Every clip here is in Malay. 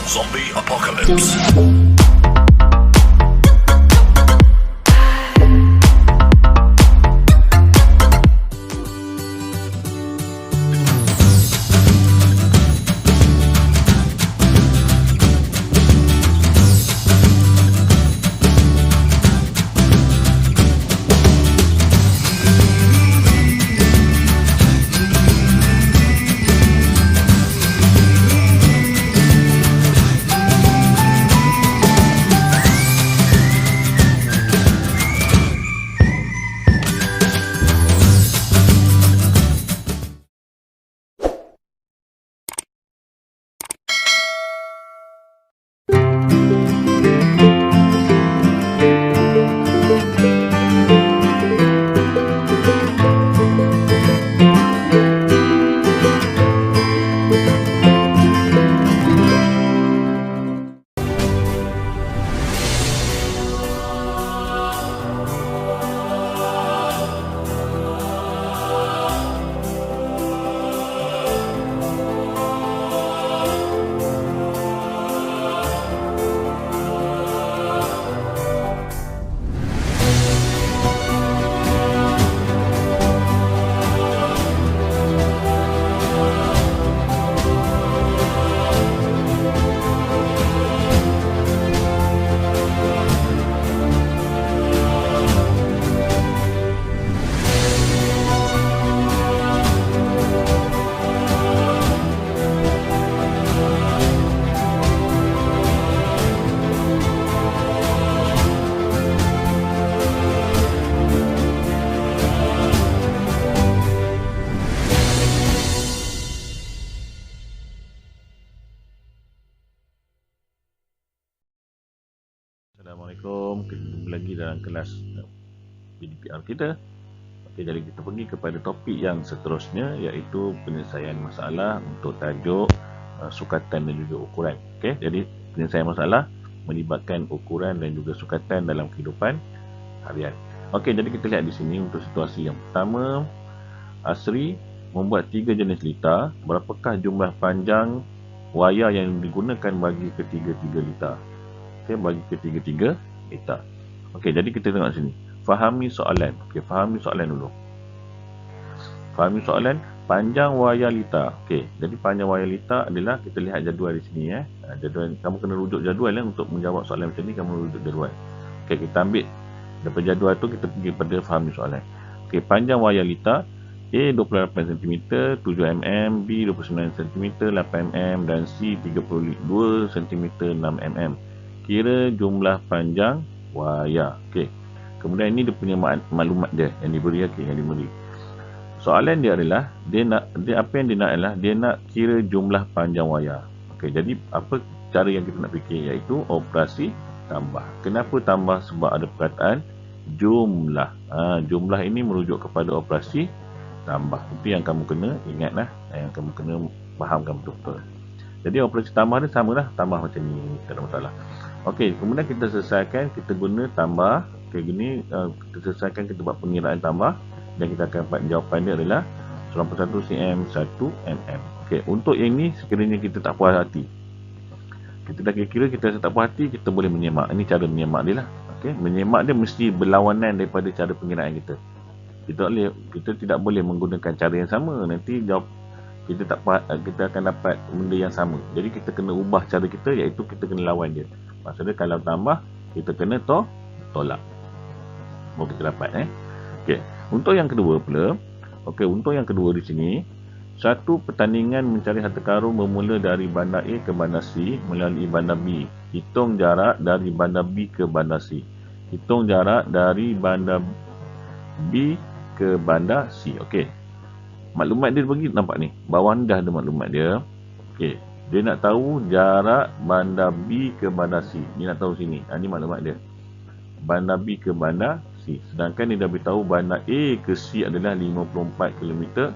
Zombie Apocalypse. Assalamualaikum, kita jumpa lagi dalam kelas PDPR kita. Okey, jadi kita pergi kepada topik yang seterusnya, iaitu penyelesaian masalah untuk tajuk sukatan dan juga ukuran. Okey, jadi penyelesaian masalah melibatkan ukuran dan juga sukatan dalam kehidupan harian. Okey, jadi kita lihat di sini untuk situasi yang pertama, Asri membuat 3 jenis litar. Berapakah jumlah panjang wayar yang digunakan bagi ketiga-tiga litar? Okay, bagi ketiga-tiga litar. Okey, jadi kita tengok sini. Fahami soalan. Okey, fahami soalan dulu. Fahami soalan, panjang wayar litar. Okey, jadi panjang wayar litar adalah, kita lihat jadual di sini ya. Jadual, kamu kena rujuk jadual untuk menjawab soalan macam ni, kamu rujuk jadual. Okey, kita ambil daripada jadual tu, kita pergi pada fahami soalan. Okey, panjang wayar litar A 28 cm, 7 mm, B 29 cm, 8 mm dan C 32 cm, 6 mm. Kira jumlah panjang wayar. Okey. Kemudian ini dia punya maklumat dia yang diberi, yang diberi. Soalan dia adalah apa yang dia nak adalah dia nak kira jumlah panjang wayar. Okey, jadi apa cara yang kita nak fikir, iaitu operasi tambah. Kenapa tambah? Sebab ada perkataan jumlah. Jumlah ini merujuk kepada operasi tambah. Itu yang kamu kena ingatlah, yang kamu kena fahamkan betul-betul. Jadi operasi tambah dia samalah, tambah macam ni, tak ada masalah. Okey, kemudian kita selesaikan, kita guna tambah. Okey, gini kita selesaikan, kita buat pengiraan tambah dan kita akan dapat jawapan dia adalah 91 cm 1 mm. Okey, untuk yang ni sekiranya kita tak puas hati, kita dah kira kita tak puas hati, kita boleh menyemak. Ini cara menyemak dia lah. Okey, menyemak dia mesti berlawanan daripada cara pengiraan kita. Kita tidak boleh menggunakan cara yang sama, nanti jawab kita akan dapat benda yang sama. Jadi kita kena ubah cara kita, iaitu kita kena lawan dia. Maksudnya kalau tambah, kita kena tolak. Baru kita dapat. Okey. Untuk yang kedua pula. Okey, untuk yang kedua di sini, satu pertandingan mencari harta karun bermula dari bandar A ke bandar C melalui bandar B. Hitung jarak dari bandar B ke bandar C. Hitung jarak dari bandar B ke bandar C. Okey. Maklumat dia bagi, nampak ni. Bawah ni dah ada maklumat dia. Okey. Dia nak tahu jarak bandar B ke bandar C. Dia nak tahu sini. Ini maklumat dia. Bandar B ke bandar C. Sedangkan dia dah beritahu bandar A ke C adalah 54 km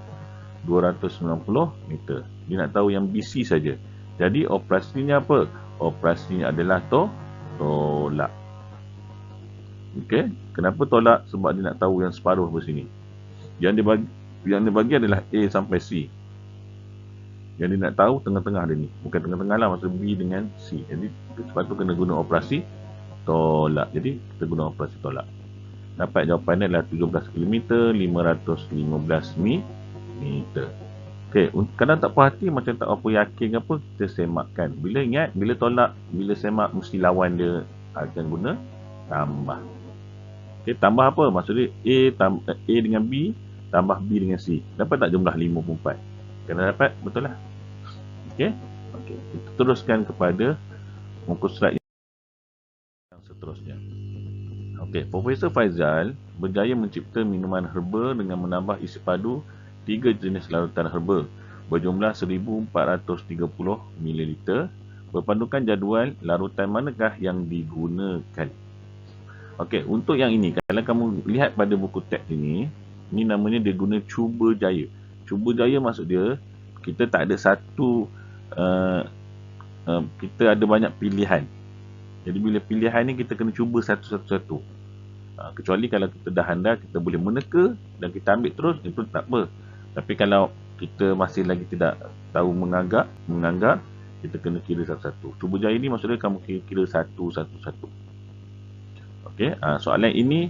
290 meter. Dia nak tahu yang BC saja. Jadi operasinya apa? Operasinya adalah tolak. Okey. Kenapa tolak? Sebab dia nak tahu yang separuh di sini. Yang dia bagi adalah A sampai C. Yang dia nak tahu tengah-tengah dia ni. Bukan tengah-tengah lah, maksud B dengan C. Jadi sebab tu kena guna operasi tolak. Jadi kita guna operasi tolak. Dapat jawapan dia adalah 17 km 515 meter. Okey, kadang tak puas hati macam tak apa yakin ke apa, kita semakkan. Bila ingat, bila tolak, bila semak mesti lawan dia akan guna tambah. Okey, tambah apa? Maksudnya A dengan B tambah B dengan C. Dapat tak jumlah 54? Kena dapat, betul lah. Okey. Okey, kita teruskan kepada muka surat yang seterusnya. Okey, Profesor Faizal berjaya mencipta minuman herba dengan menambah isi padu 3 jenis larutan herba berjumlah 1430 ml. Berpandukan jadual larutan manakah yang digunakan. Okey, untuk yang ini, kalau kamu lihat pada buku teks ini namanya dia guna cuba jaya. Cuba jaya maksud dia, kita tak ada satu, kita ada banyak pilihan. Jadi bila pilihan ni kita kena cuba satu-satu. Kecuali kalau kita dah handal, kita boleh meneka dan kita ambil terus, itu tak apa. Tapi kalau kita masih lagi tidak tahu menganggar, kita kena kira satu-satu. Cuba jaya ni maksudnya kamu kira satu-satu. Okey, soalan ini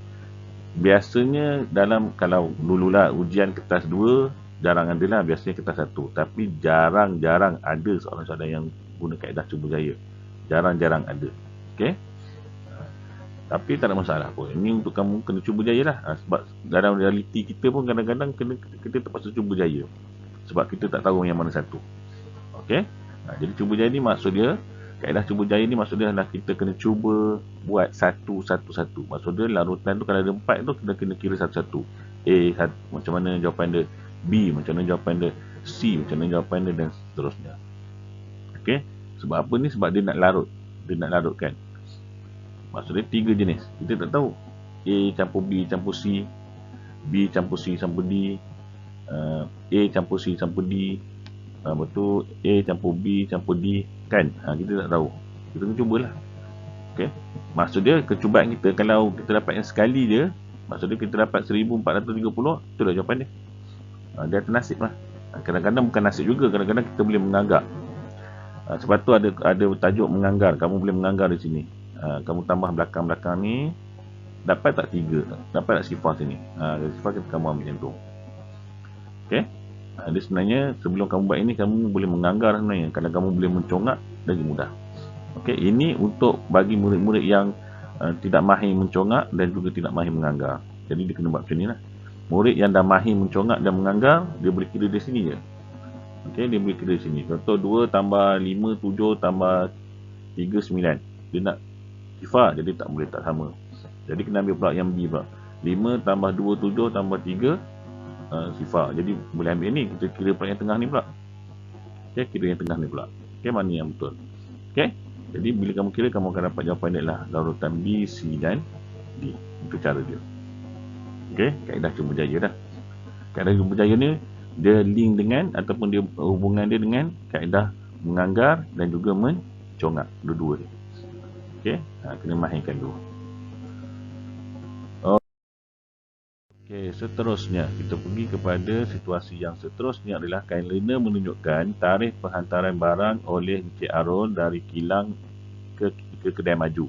biasanya dalam, kalau dululah ujian kertas 2, jarang ada lah, biasanya kertas 1. Tapi jarang-jarang ada soalan-soalan yang guna kaedah cuba jaya. Jarang-jarang ada. Okey. Tapi tak ada masalah pun. Ini untuk kamu kena cuba jaya lah. Sebab dalam realiti kita pun kadang-kadang kita terpaksa cuba jaya. Sebab kita tak tahu yang mana satu. Okey. Jadi cuba jaya ni maksud dia, kaedah cuba jaya ni maksud dia adalah kita kena cuba buat satu-satu. Maksud dia larutan tu kalau ada 4 tu, kita kena kira satu-satu. A, macam mana jawapan dia. B, macam mana jawapan dia. C, macam mana jawapan dia, dan seterusnya. Okey. Sebab apa ni? Sebab dia nak larut. Dia nak larutkan. Maksudnya 3 jenis. Kita tak tahu A campur B campur C, B campur C campur D, A campur C campur D, betul, A campur B campur D, kan? Kita tak tahu. Kita kena cubalah. Okey. Maksud dia kecubaan kita, kalau kita dapat yang sekali je, maksud dia kita dapat 1430, itulah jawapan dia. Dia atas nasib lah. Kadang-kadang bukan nasib juga, kadang-kadang kita boleh menganggar. Sebab tu ada tajuk menganggar. Kamu boleh menganggar di sini. Kamu tambah belakang-belakang ni, dapat tak 3? Dapat tak sifar sini? Sifar kita kamu ambil macam tu. Okey. Dia sebenarnya sebelum kamu buat ini, kamu boleh menganggar sebenarnya. Kalau kamu boleh mencongak, lagi mudah. Okey, ini untuk bagi murid-murid yang tidak mahir mencongak dan juga tidak mahir menganggar. Jadi dia kena buat macam ni lah. Murid yang dah mahir mencongak dan menganggar, dia boleh kira di sini je. Okey, dia boleh kira di sini. Contoh 2 tambah 5, 7 tambah 3, 9. Dia nak sifar, jadi tak boleh, tak sama. Jadi kena ambil pula yang B pula. 5 tambah 2, 7 tambah 3, sifar. Jadi boleh ambil ni, kita kira pula yang tengah ni pula. Okey, kira yang tengah ni pula. Okey, mana yang betul. Okey, jadi bila kamu kira, kamu akan dapat jawapan dia lah larutan B, C dan D. Itu cara dia. Okey, kaedah cuba jaya dah. Kaedah cuba jaya ni, dia link dengan, ataupun dia hubungan dia dengan kaedah menganggar dan juga mencongak. Dua-dua dia. Okey, kena mahirkan dulu. Okey, seterusnya kita pergi kepada situasi yang seterusnya adalah kalender menunjukkan tarikh penghantaran barang oleh Encik Arul dari kilang ke kedai maju.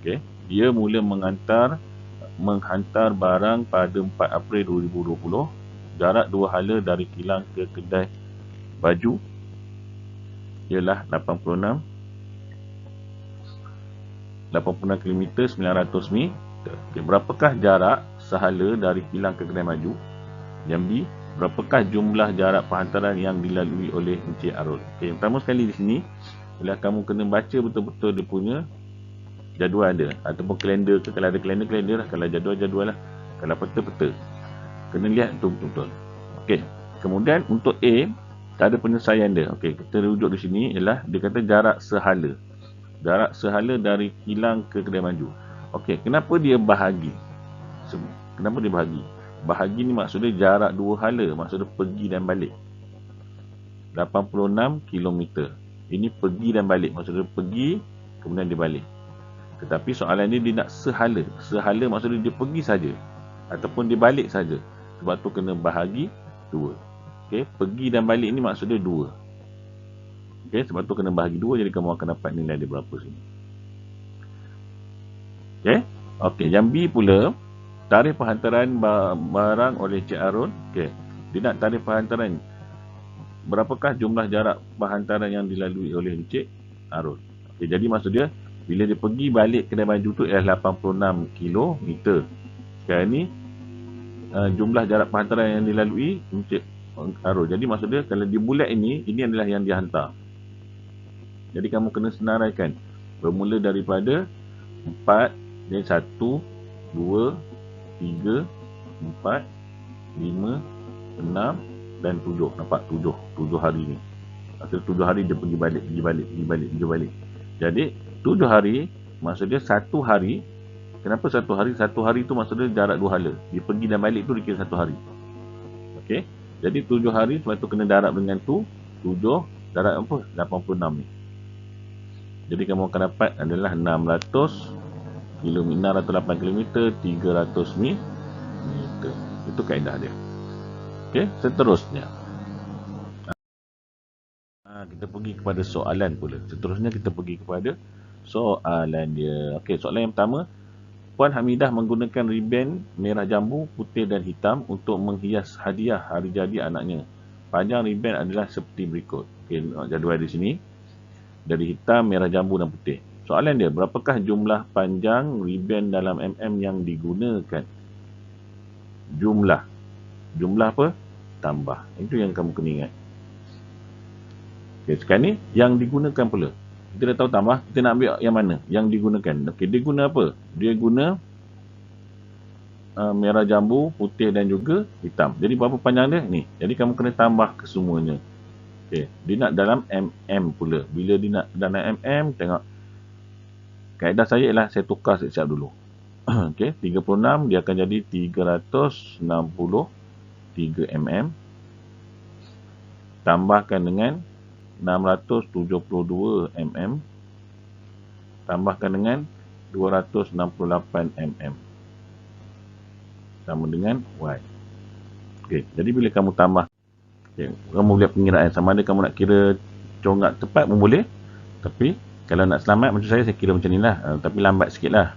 Okey, dia mula menghantar barang pada 4 April 2020. Jarak 2 hala dari kilang ke kedai baju ialah 86 km 900 meter. Okay, berapakah jarak sehala dari kilang ke kedai maju? Yang B, berapakah jumlah jarak penghantaran yang dilalui oleh Encik Arul? Okay, pertama sekali di sini ialah kamu kena baca betul-betul dia punya jadual dia, ataupun kalender ke. Kalau ada kalender lah, kalau jadual lah, kalau peta. Kena lihat betul-betul. Okey, kemudian untuk A, tak ada penyelesaian dia. Okey, kita rujuk di sini ialah dia kata jarak sehala. Jarak sehala dari kilang ke kedai maju. Okey, kenapa dia bahagi? Kenapa dia bahagi? Bahagi ni maksudnya jarak 2 hala, maksudnya pergi dan balik. 86 km. Ini pergi dan balik, maksudnya pergi kemudian dia balik. Tetapi soalan ni dia nak sehala. Sehala maksudnya dia pergi saja ataupun dia balik saja. Sebab tu kena bahagi 2. Okey, pergi dan balik ni maksud dia 2. Okey, sebab tu kena bahagi 2, jadi kamu akan dapat nilai dia berapa sini. Okey. Okey, yang B pula, tarikh penghantaran barang oleh Cik Arun. Okey. Dia nak tarikh penghantaran. Berapakah jumlah jarak penghantaran yang dilalui oleh Encik Arun? Okey, jadi maksud dia bila dia pergi balik kedai baju tu ialah 86 km. Sekarang ni jumlah jarak penghantaran yang dilalui Encik Arun. Jadi maksud dia kalau dia bulat ini adalah yang dihantar. Jadi kamu kena senaraikan. Bermula daripada 4, dan 1, 2, 3, 4, 5, 6 dan 7. Nampak 7 hari ni. Maksud 7 hari dia pergi balik. Jadi 7 hari maksud dia 1 hari. Kenapa 1 hari? 1 hari tu maksud dia jarak 2 hala. Dia pergi dan balik tu dikira 1 hari. Okey. Jadi 7 hari sebab tu kena darab dengan tu 7 darab apa? 86 ni. Jadi kamu akan dapat adalah 600 km, 608 km, 300 meter. Itu kaedah dia. Okey, seterusnya. Kita pergi kepada soalan pula. Seterusnya kita pergi kepada soalan dia. Okey, soalan yang pertama. Puan Hamidah menggunakan ribbon merah jambu, putih dan hitam untuk menghias hadiah hari jadi anaknya. Panjang ribbon adalah seperti berikut. Okey, jadual di sini. Dari hitam, merah jambu dan putih. Soalan dia, berapakah jumlah panjang ribbon dalam mm yang digunakan? Jumlah. Jumlah apa? Tambah. Itu yang kamu kena ingat. Okay, sekarang ni, yang digunakan pula. Kita dah tahu tambah, kita nak ambil yang mana? Yang digunakan. Okay, dia guna apa? Dia guna merah jambu, putih dan juga hitam. Jadi, berapa panjang dia? Ni. Jadi, kamu kena tambah kesemuanya. Okay. Dia nak dalam mm pula. Bila dia nak dalam mm, tengok. Kaedah saya ialah saya tukar siap-siap dulu. Okay. 36 dia akan jadi 363 mm. Tambahkan dengan 672 mm. Tambahkan dengan 268 mm. Sama dengan y. Okay. Jadi bila kamu tambah, okay, kamu boleh pengiraan sama ada kamu nak kira congak tepat pun boleh. Tapi kalau nak selamat macam saya kira macam ni lah. Tapi lambat sikit lah.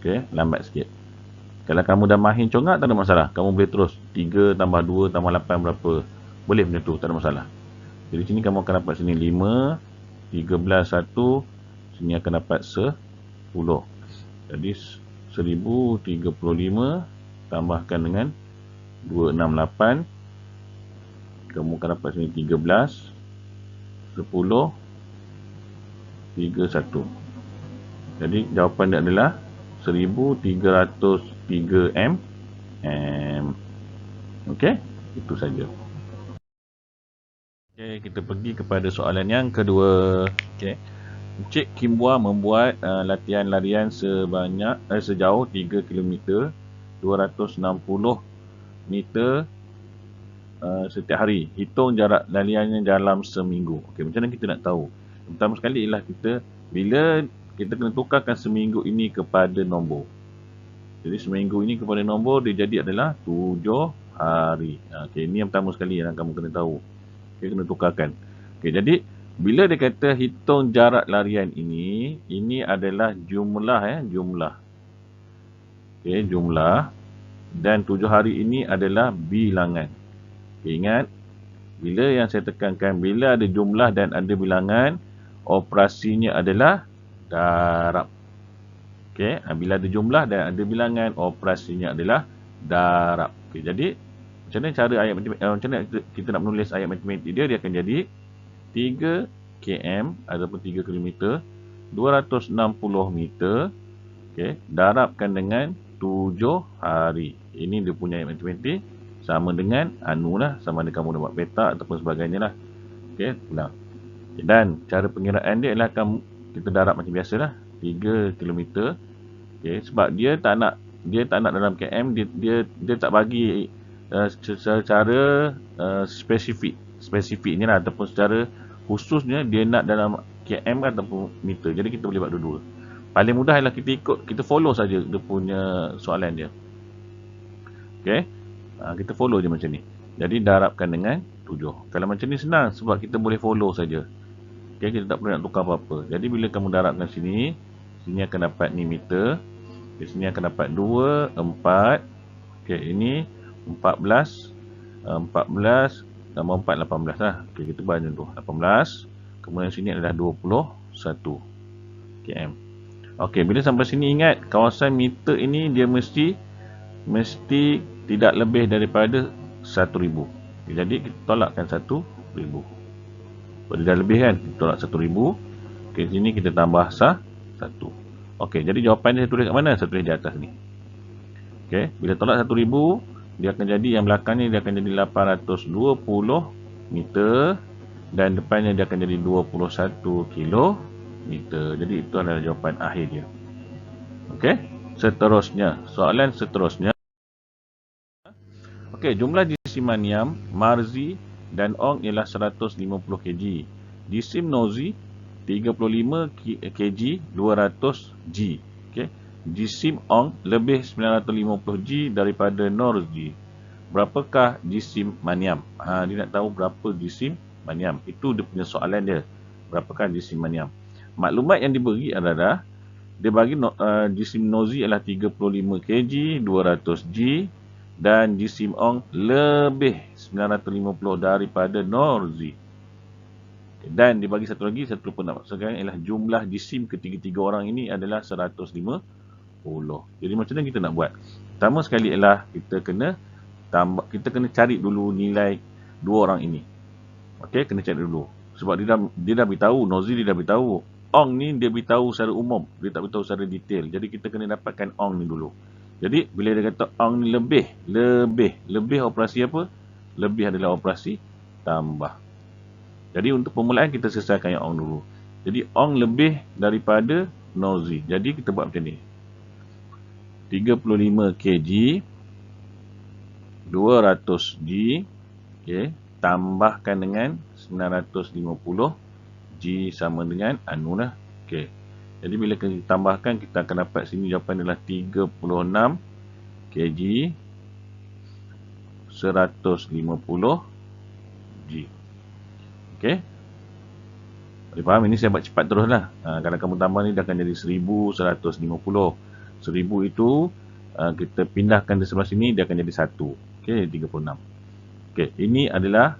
Okay, lambat sikit. Kalau kamu dah mahir congak tak ada masalah. Kamu boleh terus 3 tambah 2 tambah 8 berapa. Boleh macam tu, tak ada masalah. Jadi sini kamu akan dapat sini 5, 13, 1. Sini akan dapat 10. Jadi 1035 tambahkan dengan 268. Kamu akan dapat sini 13, 10, 31. Jadi jawapan dia adalah 1303 mm. Okey, itu saja. Okey, kita pergi kepada soalan yang kedua. Okey. Encik Kimbua membuat latihan larian sejauh 3 km, 260 meter setiap hari. Hitung jarak lariannya dalam seminggu. Okey, macam mana kita nak tahu? Pertama sekali ialah bila kita kena tukarkan seminggu ini kepada nombor. Jadi seminggu ini kepada nombor dia jadi adalah 7 hari. Okey, ini yang pertama sekali yang kamu kena tahu. Okey, kena tukarkan. Okey, jadi bila dia kata hitung jarak larian ini adalah jumlah jumlah. Okey, jumlah dan 7 hari ini adalah bilangan. Okay, ingat, bila yang saya tekankan, bila ada jumlah dan ada bilangan, operasinya adalah darab. Okay, bila ada jumlah dan ada bilangan, operasinya adalah darab. Okay, jadi, macam mana cara ayat matematik, macam mana kita nak menulis ayat matematik dia akan jadi 3 km ataupun 3 km, 260 meter, okay, darabkan dengan 7 hari. Ini dia punya ayat matematik. Sama dengan sama ada kamu dapat petak ataupun sebagainya lah. Okey, ulang. Dan cara pengiraan dia ialah kita darab macam biasa lah. 3 km. Okey, sebab dia tak nak dalam km, dia tak bagi secara spesifik. Spesifiknya lah ataupun secara khususnya dia nak dalam km ataupun meter. Jadi kita boleh buat dua-dua. Paling mudah ialah kita follow saja dia punya soalan dia. Okey. Kita follow je macam ni. Jadi darabkan dengan 7. Kalau macam ni senang sebab kita boleh follow saja. Okay, kita tak perlu nak tukar apa-apa. Jadi bila kamu darabkan sini, sini akan dapat ni meter. Di sini akan dapat 2, 4. Okay, ini 14. 14 tambah 4, 18 lah. Okay, kita buat macam tu. 18. Kemudian sini adalah 21 km. Okey, bila sampai sini ingat kawasan meter ini dia mesti tidak lebih daripada 1000. Jadi kita tolakkan 1000. Kalau dia dah lebih kan, kita tolak 1000. Okey, sini kita tambah 1. Okey, jadi jawapan dia saya tulis kat mana? Saya tulis di atas ni. Okey, bila tolak 1000, dia akan jadi yang belakang ni dia akan jadi 820 meter dan depannya dia akan jadi 21 kilometer. Jadi itu adalah jawapan akhir dia. Okey, seterusnya, soalan seterusnya. Okey, jumlah jisim maniam, Marzi dan Ong ialah 150 kg. Jisim Nozi 35 kg 200 G. Okey, jisim Ong lebih 950 G daripada Norzi. Berapakah jisim maniam? Dia nak tahu berapa jisim maniam. Itu dia punya soalan dia. Berapakah jisim maniam? Maklumat yang diberi adalah dia bagi jisim Nozi adalah 35 kg 200 G dan jisim Ong lebih 950 daripada Norzi. Dan dia bagi satu lagi, saya lupa nak maksudkan ialah jumlah jisim ketiga-tiga orang ini adalah 150. Jadi macam mana kita nak buat? Pertama sekali ialah kita kena cari dulu nilai dua orang ini. Okey, kena cari dulu. Sebab dia dah beritahu, Nozi dia dah beritahu. Ong ni dia beritahu secara umum, dia tak beritahu secara detail. Jadi kita kena dapatkan Ong ni dulu. Jadi bila dia kata Ong ni lebih operasi apa? Lebih adalah operasi tambah. Jadi untuk permulaan kita selesaikan yang Ong dulu. Jadi Ong lebih daripada Nozi. Jadi kita buat macam ni. 35 kg 200 G, okay, tambahkan dengan 950 G sama dengan anu lah. Okay. Jadi bila kita tambahkan, kita akan dapat sini jawapan adalah 36 kg 150 G. Okay. Boleh faham? Ini saya buat cepat terus lah. Kalau kamu tambah ni, dah akan jadi 1150. 1000 itu kita pindahkan di sebelah sini, dia akan jadi 1. Okay, 36. Okay, ini adalah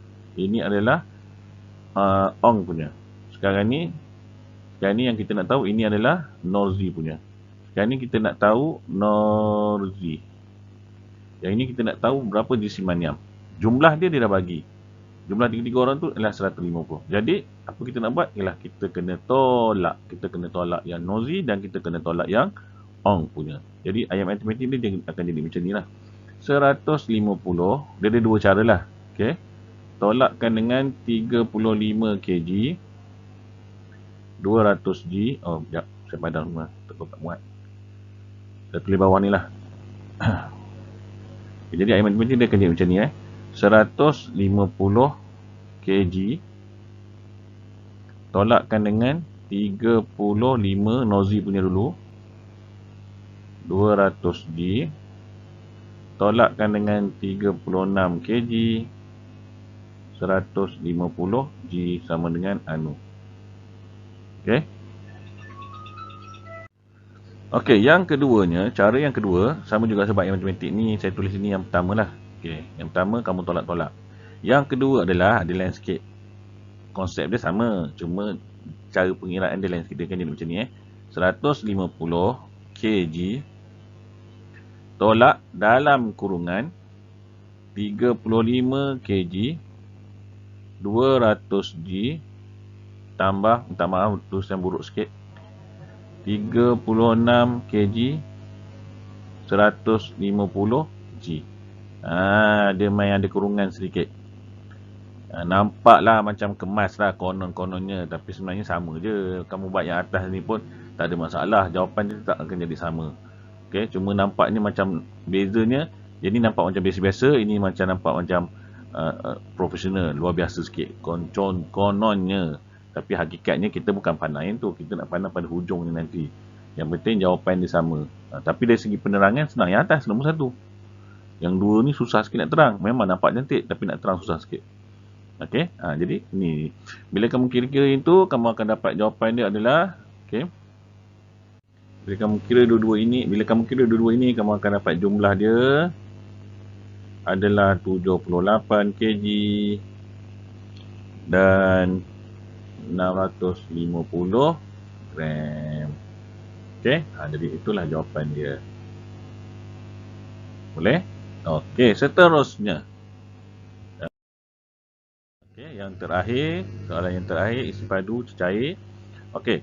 Ong punya. Sekarang ni yang kita nak tahu, ini adalah Norzi punya. Sekarang ni kita nak tahu Norzi. Yang ini kita nak tahu berapa jisim maniam. Jumlah dia dah bagi. Jumlah tiga-tiga orang tu adalah 150. Jadi, apa kita nak buat ialah kita kena tolak. Kita kena tolak yang Nozi dan kita kena tolak yang Ong punya. Jadi, ayat matematik dia akan jadi macam ni lah. 150, dia ada dua cara lah. Okay. Tolakkan dengan 35 kg 200 G. Oh, sekejap. Saya padam semua. Tak muat. Saya tulis bawah ni lah. Okay, jadi ayat matematik dia akan jadi macam ni. 150 kg tolakkan dengan 35 Nozi punya dulu. 200 G tolakkan dengan 36 kg 150 G sama dengan anu. Okey. Okey, yang keduanya, cara yang kedua sama juga sebab yang matematik ni saya tulis ini yang pertama lah. Okey, yang pertama kamu tolak-tolak. Yang kedua adalah ada lain sikit. Konsep dia sama, cuma cara pengiraan dia lain sikit. Dia kan jadi macam ni 150 kg tolak dalam kurungan 35 kg 200 G tambah, minta maaf tulisan buruk sikit, 36 kg 150 G. Dia main ada kurungan sedikit. Nampaklah macam kemas lah konon-kononnya, tapi sebenarnya sama je. Kamu buat yang atas ni pun tak ada masalah, jawapan dia tak akan jadi sama. Okay, cuma nampaknya macam bezanya. Jadi nampak macam biasa-biasa, ini macam nampak macam profesional, luar biasa sikit kononnya. Tapi hakikatnya kita bukan pandang yang tu, kita nak pandang pada hujungnya nanti. Yang penting jawapan dia sama. Tapi dari segi penerangan senang, yang atas nombor 1. Yang 2 ni susah sikit nak terang. Memang nampak cantik tapi nak terang susah sikit. Okey, jadi ni bila kamu kira-kira itu, kamu akan dapat jawapan dia adalah okey. Bila kamu kira dua-dua ini, kamu akan dapat jumlah dia adalah 78 kg dan 650 gram. Okey, jadi itulah jawapan dia. Boleh? Okey, seterusnya. Okey, yang terakhir, soalan yang terakhir, isi padu cecair. Okey.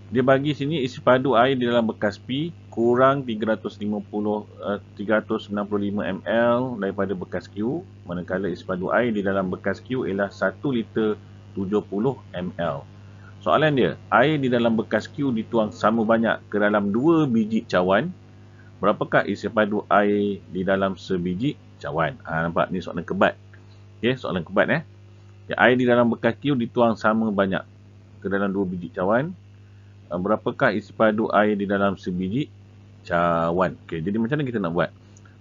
Dia bagi sini isi padu air di dalam bekas P kurang 365 ml daripada bekas Q, manakala isi padu air di dalam bekas Q ialah 1 liter 70 ml. Soalan dia, air di dalam bekas Q dituang sama banyak ke dalam 2 biji cawan. Berapakah isi padu air di dalam sebiji cawan? Nampak ni soalan kebat. Okey, soalan kebat air di dalam bekas Q dituang sama banyak ke dalam 2 biji cawan. Berapakah isi padu air di dalam sebiji cawan? Okey, jadi macam mana kita nak buat?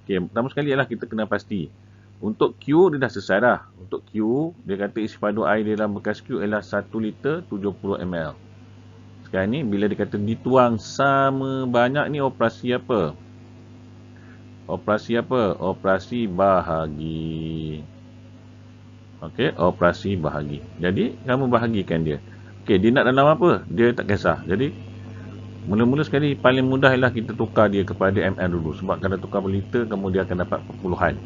Okey, pertama sekali ialah kita kena pasti. Untuk Q dia dah selesai dah. Untuk Q, dia kata isi padu air di dalam bekas Q ialah 1 liter 70 ml. Sekarang ni bila dia kata dituang sama banyak ni operasi apa? Operasi apa? Operasi bahagi. Okey, operasi bahagi. Jadi kamu bahagikan dia. Okey, dia nak dalam apa? Dia tak kisah. Jadi mula-mula sekali paling mudah ialah kita tukar dia kepada ml dulu. Sebab kalau tukar per liter, kamu dia akan dapat perpuluhan.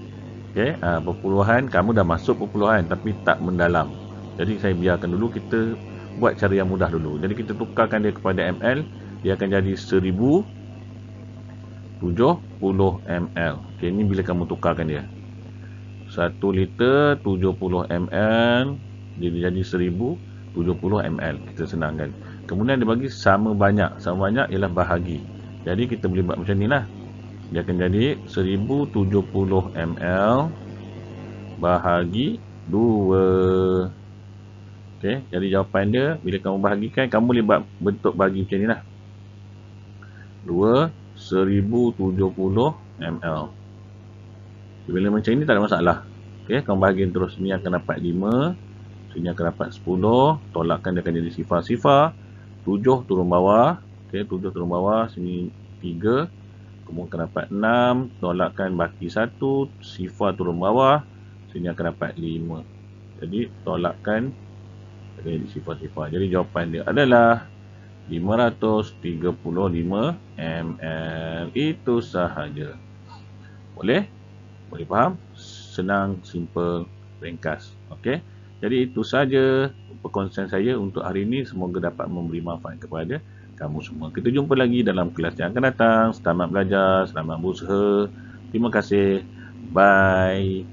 Okey, perpuluhan, kamu dah masuk perpuluhan tapi tak mendalam. Jadi saya biarkan dulu, kita buat cara yang mudah dulu. Jadi kita tukarkan dia kepada ml, dia akan jadi 1070 ml. Okey, ini bila kamu tukarkan dia. 1 liter 70 ml, dia jadi 1070 ml. Kita senangkan. Kemudian dia bagi sama banyak. Sama banyak ialah bahagi. Jadi kita boleh buat macam ni lah. Dia akan jadi 1070 ml bahagi 2. Okey, jadi jawapan dia bila kamu bahagikan, kamu boleh buat bentuk bahagi macam ni lah. 2 1070 ml. Bila macam ini tak ada masalah. Okey, kamu bahagian terus. Ni akan dapat 5. Sini akan dapat 10. Tolakkan dia akan jadi sifar-sifar. 7 turun bawah. Okey, 7 turun bawah. Sini 3. Kemudian akan dapat 6. Tolakkan baki 1. Sifar turun bawah. Sini akan dapat 5. Jadi tolakkan jadi sifar-sifar. Jadi jawapan dia adalah 535 ml. Itu sahaja. Boleh? Boleh faham? Senang, simple, ringkas. Okey. Jadi itu sahaja perkongsian saya untuk hari ini. Semoga dapat memberi manfaat kepada kamu semua. Kita jumpa lagi dalam kelas yang akan datang. Selamat belajar, selamat berusaha. Terima kasih. Bye.